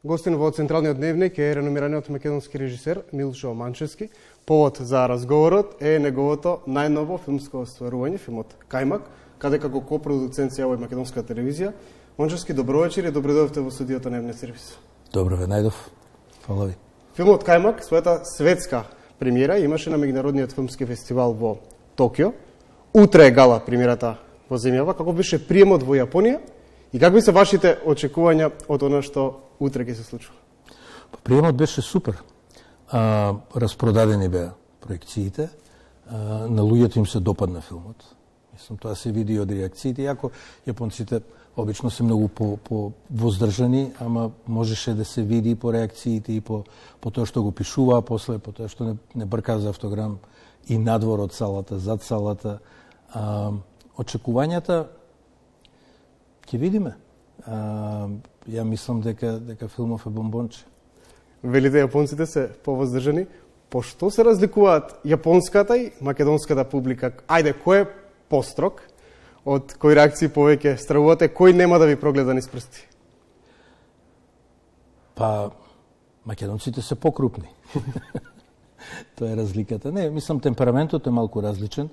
Гостин во Централниот дневник е реномираниот македонски режисер Милшо Манчевски. Повод за разговорот е неговото најново филмско остварување, филмот Кајмак, каде како копродуцент се јавува македонска телевизија. Манчевски, добро вечер и добре дојдовте во студиото на М.Н. сервис. Добро ве најдов. Фала ви. Филмот Кајмак, својата светска премиера, имаше на меѓународниот филмски фестивал во Токио. Утре е гала премиерата во земјава. Како беше приемот во Јапонија и какви се вашите очекувања од она што утре ќе се случува? Приемот беше супер. Распродадени беа проекциите. На луѓето им се допадна филмот. Мислам, тоа се види од реакциите, иако јапонците обично се многу по воздржани, ама можеше да се види по реакциите и по тоа што го пишуваа после, по тоа што не бркаа за автограм и надвор од салата, зад салата. Очекувањата ќе видиме. Ја мислам дека филмов е бомбонче. Велите јапонците се повоздржани. По што се разликуваат јапонската и македонската публика? Ајде, кој е построг? Од кои реакции повеќе стравувате? Кој нема да ви прогледа низ прсти? Па, македонците се покрупни. Тоа е разликата. Не, мислам, темпераментот е малку различен.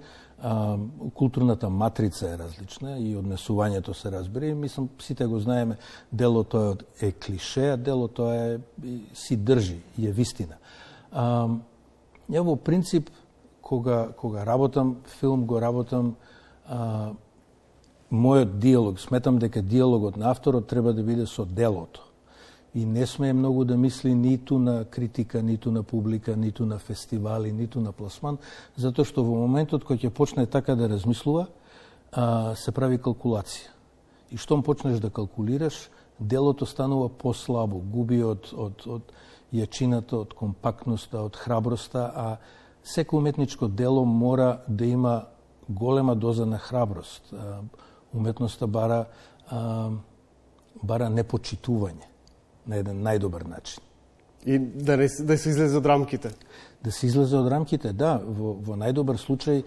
Културната матрица е различна и однесувањето се разбира. Мислам, сите го знаеме, дело тоа е клише, а дело тоа си држи и е вистина. Ја во принцип, кога работам филм, го работам мојот диалог. Сметам дека диалогот на авторот треба да биде со делото. И не смее многу да мисли ниту на критика, ниту на публика, ниту на фестивали, ниту на пласман, затоа што во моментот кој ќе почне така да размислува, се прави калкулација. И штом почнеш да калкулираш, делото станува послабо, губи од јачината, од компактноста, од храброста, а секој уметничко дело мора да има голема доза на храброст. Уметноста бара непочитување на еден најдобар начин. И да се излезе од рамките. Да се излезе од рамките, да. Во најдобар случај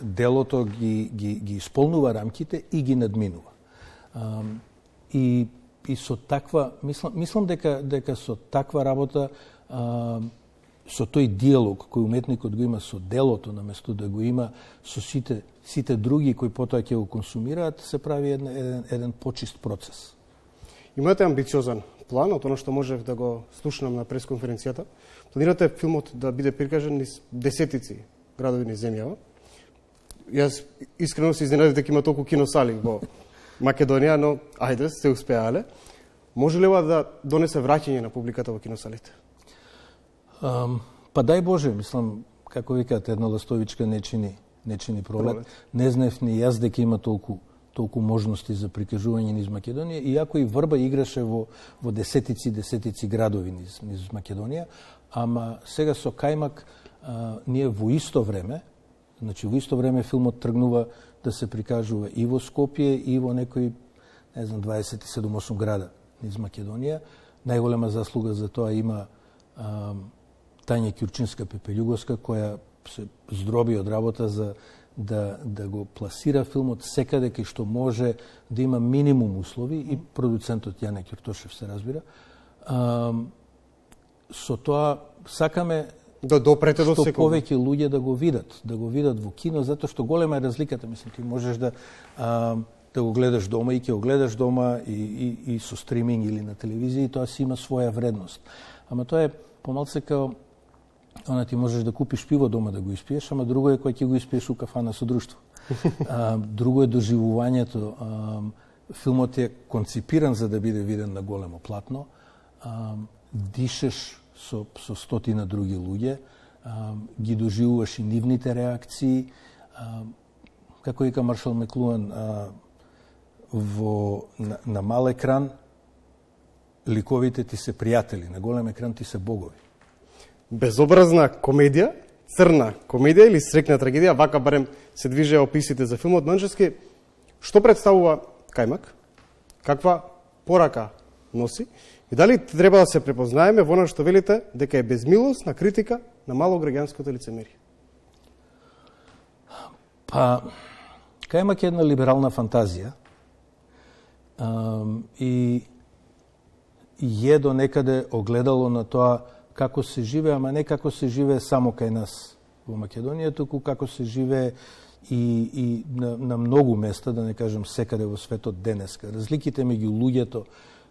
делото ги исполнува рамките и ги надминува. И со таква, мислам дека со таква работа, со тој диалог кој уметникот го има со делото, наместо да го има со сите други кои потоа ќе го консумираат, се прави еден почист процес. Имате амбициозен план, од она што можев да го слушнам на пресконференцијата. Планирате филмот да биде прикажан низ десетици градови низ земјава. Јас искрено се изненадив дека има толку киносали во Македонија, но ајде, се успеале. Може ли ова да донесе враќање на публиката во киносалите? Па дај Боже, мислам, како викаат, една ластовичка не чини пролет. Не знаев ни јас дека има толку можности за прикажување низ Македонија, иако и Врба играше во десетици градови низ Македонија, ама сега со Кајмак ние во исто време филмот тргнува да се прикажува и во Скопје и во некои 27-8 града низ Македонија. Најголема заслуга за тоа има Тања Ќурчинска-Пепелјуговска, која се здроби од работа за да го пласира филмот секаде кај што може да има минимум услови, и продуцентот Јане Ќуртошев се разбира. Со тоа сакаме да допрете до што секој повеќе луѓе да го видат во кино, затоа што голема е разликата. Мислам, ти можеш да го гледаш дома и ќе го гледаш дома и со стриминг или на телевизија, и тоа си има своја вредност. Ама тоа е помалце као ти можеш да купиш пиво дома да го испиеш, ама друго е кој ќе го испиеш у кафана со друштво. Друго е доживувањето. Филмот е конципиран за да биде виден на големо платно. Дишеш со стотина други луѓе, ги доживуваш и нивните реакции. Како вика Маршал Маклуан, на мал екран ликовите ти се пријатели, на голем екран ти се богови. Безобразна комедија, црна комедија или срекна трагедија, вака барем се движеа описите за филмот Манчевски. Што представува Кајмак? Каква порака носи? И дали треба да се препознаеме во она што велите дека е безмилосна критика на малограѓанското лицемерие? Па, Кајмак е една либерална фантазија и е до некаде огледало на тоа како се живее, ама не како се живее само кај нас во Македонија, туку како се живее и на многу места, да не кажем секаде во светот денеска. Разликите меѓу луѓето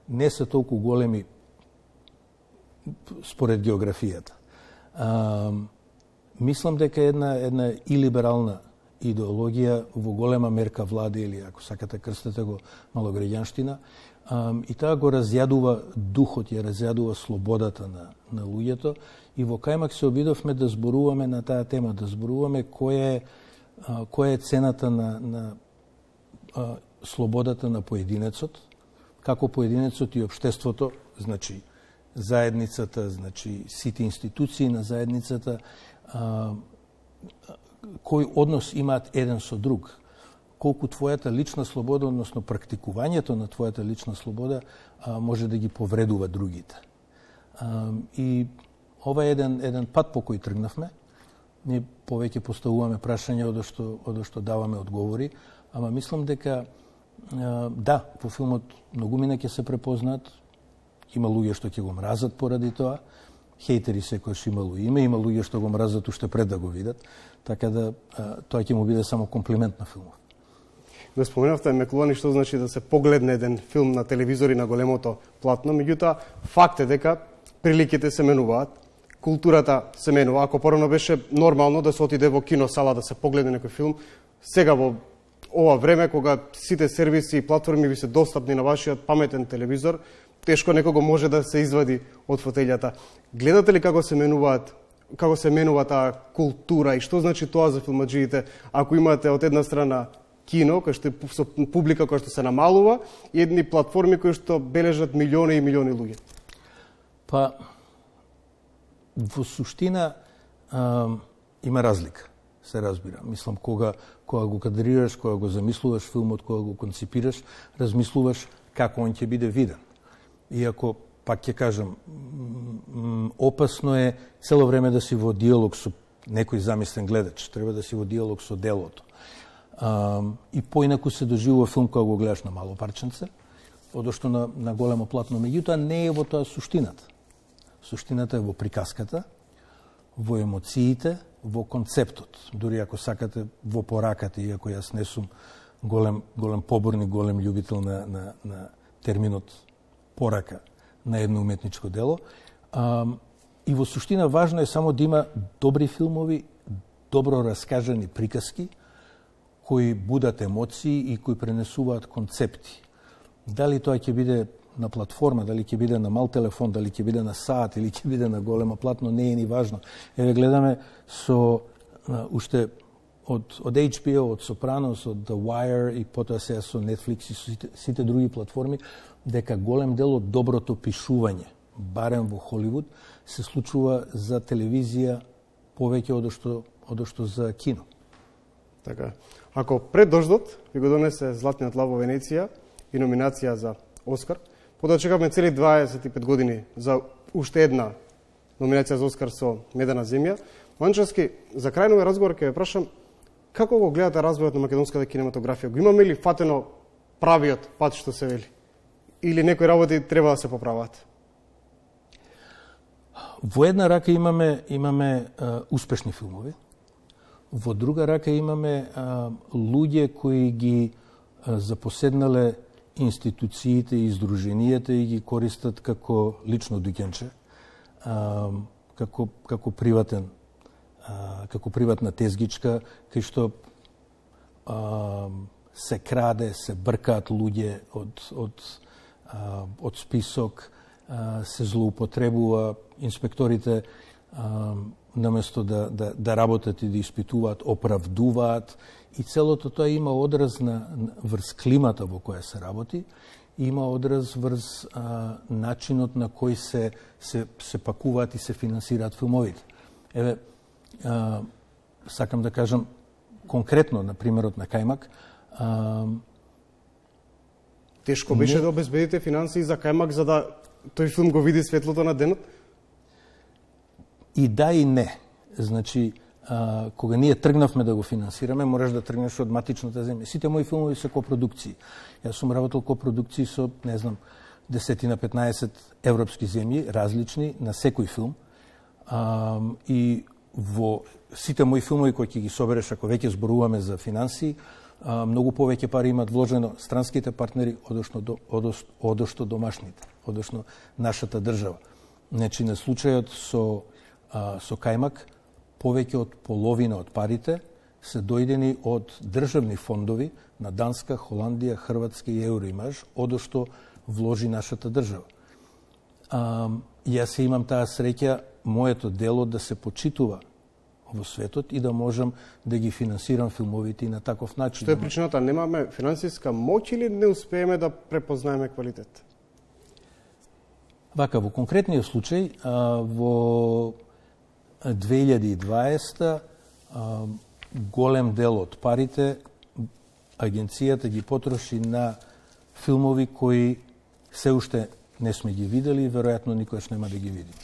не се толку големи според географијата. Мислам дека една илиберална идеологија во голема мерка владе, или ако сакате крстете го малограѓанштина, и таа го разјадува духот, ја разјадува слободата на луѓето, и во кајмак се обидовме да зборуваме на таа тема, да зборуваме која е цената на слободата на поединецот, како поединецот и општеството, значи заедницата, значи сите институции на заедницата, кој однос имаат еден со друг, колку твојата лична слобода, односно практикувањето на твојата лична слобода може да ги повредува другите. И ова е еден пат по кој тргнавме. Ние повеќе поставуваме прашања од што даваме одговори, ама мислам дека да, во филмот многу мина ќе се препознаат, има луѓе што ќе го мразат поради тоа, хейтери секојаш имало име, има луѓе што го мразат уште пред да го видат, така да тоа ќе му биде само комплимент на филмот. Го споменавте Меклуани, што значи да се погледне еден филм на телевизори на големото платно, меѓутоа факт е дека приликите се менуваат, културата се менува. Ако порано беше нормално да се отиде во киносала да се погледне некој филм, сега во ова време кога сите сервиси и платформи ви се достапни на вашиот паметен телевизор, тешко некого може да се извади од фотелјата. Гледате ли како се менува таа култура и што значи тоа за филмаджиите ако имате од една страна кино, кој што со публика која што се намалува, и едни платформи кои што бележат милиони и милиони луѓе? Па, во суштина има разлика, се разбира. Мислам, кога го кадрираш, кога го замислуваш филмот, кога го конципираш, размислуваш како он ќе биде виден. Иако, пак ќе кажам, опасно е цело време да си во диалог со некој замислен гледач. Треба да си во диалог со делото. И поинаку се доживува филм кога го гледаш на мало парченце, одошто на големо платно. Меѓутоа не е во тоа суштината. Суштината е во приказката, во емоциите, во концептот. Дури ако сакате во пораката, иако јас не сум голем поборник, голем љубител на терминот порака на едно уметничко дело. И во суштина важно е само да има добри филмови, добро раскажани приказки, кои будат емоции и кои пренесуваат концепти. Дали тоа ќе биде на платформа, дали ќе биде на мал телефон, дали ќе биде на саат или ќе биде на големо платно, не е ни важно. Еве гледаме со уште од HBO, од Sopranos, од The Wire и потоа сега со Netflix и сите други платформи, дека голем дел од доброто пишување, барем во Холивуд, се случува за телевизија повеќе од што за кино. Така. Ако пред дождот ви го донесе Златниот лав во Венеција и номинација за Оскар, потоа чекавме цели 25 години за уште една номинација за Оскар со Медена земја. Манчевски, за крај на овој разговор ќе ве прашам како го гледате развојот на македонската кинематографија? Го имаме ли фатено правиот пат што се вели? Или некои работи треба да се поправат? Во една рака имаме успешни филмови. Во друга рака имаме луѓе кои ги запоседнале институциите и издруженијата и ги користат како лично дуќанче, како приватна тезгичка, кај што се краде, се бркаат луѓе од список, се злоупотребува, инспекторите наместо да работат и да испитуваат, оправдуваат, и целото тоа има одраз врз климата во која се работи, има одраз врз начинот на кој се пакуваат и се финансираат филмовите. Еве, сакам да кажам конкретно на примерот на Кајмак. Тешко беше да обезбедите финансии за Кајмак за да тој филм го види светлото на денот? И да и не. Значи, кога ние тргнавме да го финансираме, мораш да тргнеш од матичната земја. Сите мои филмови се копродукции. Јас сум работел копродукции со, не знам, 10-15 европски земји, различни, на секој филм. И во сите мои филмови кои ќе ги собереш, ако веќе зборуваме за финансии, многу повеќе пари имат вложено странските партнери одошто домашните, одошто нашата држава. Значи, на случајот со кајмак, повеќе од половина од парите се дојдени од државни фондови на Данска, Холандија, Хрватска и Евроимаж, одошто вложи нашата држава. Јас имам таа среќа, моето дело да се почитува во светот и да можам да ги финансирам филмовите и на таков начин. Што е причината? Немаме финансиска моќ или не успееме да препознаеме квалитет? Вака, во конкретниот случај, во 2020 голем дел од парите агенцијата ги потроши на филмови кои се уште не сме ги видели и веројатно никогаш нема да ги видиме.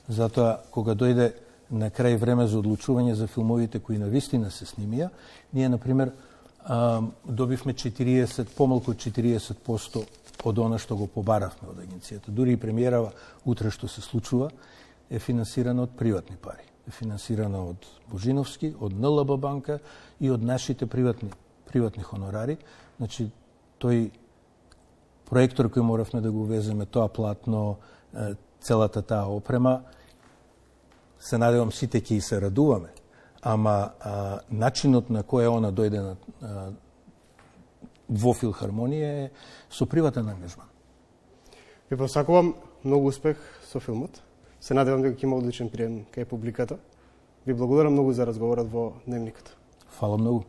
Затоа, кога дојде на крај време за одлучување за филмовите кои навистина се снимија, ние, например, добивме 40, помалку од 40% од она што го побаравме од агенцијата. Дури и премиерава утре што се случува е финансирана од приватни пари. Е финансирана од Божиновски, од НЛБ банка и од нашите приватни хонорари. Значи, тој проектор кој моравме да го увеземе, тоа платно, целата таа опрема, се надевам сите ќе и се радуваме, ама начинот на кој она дојде во филхармонија е со приватен ангажман. Ви посакувам многу успех со филмот. Се надевам дека ќе има одличен прием кај публиката. Ви благодарам многу за разговорот во Дневникот. Фала многу.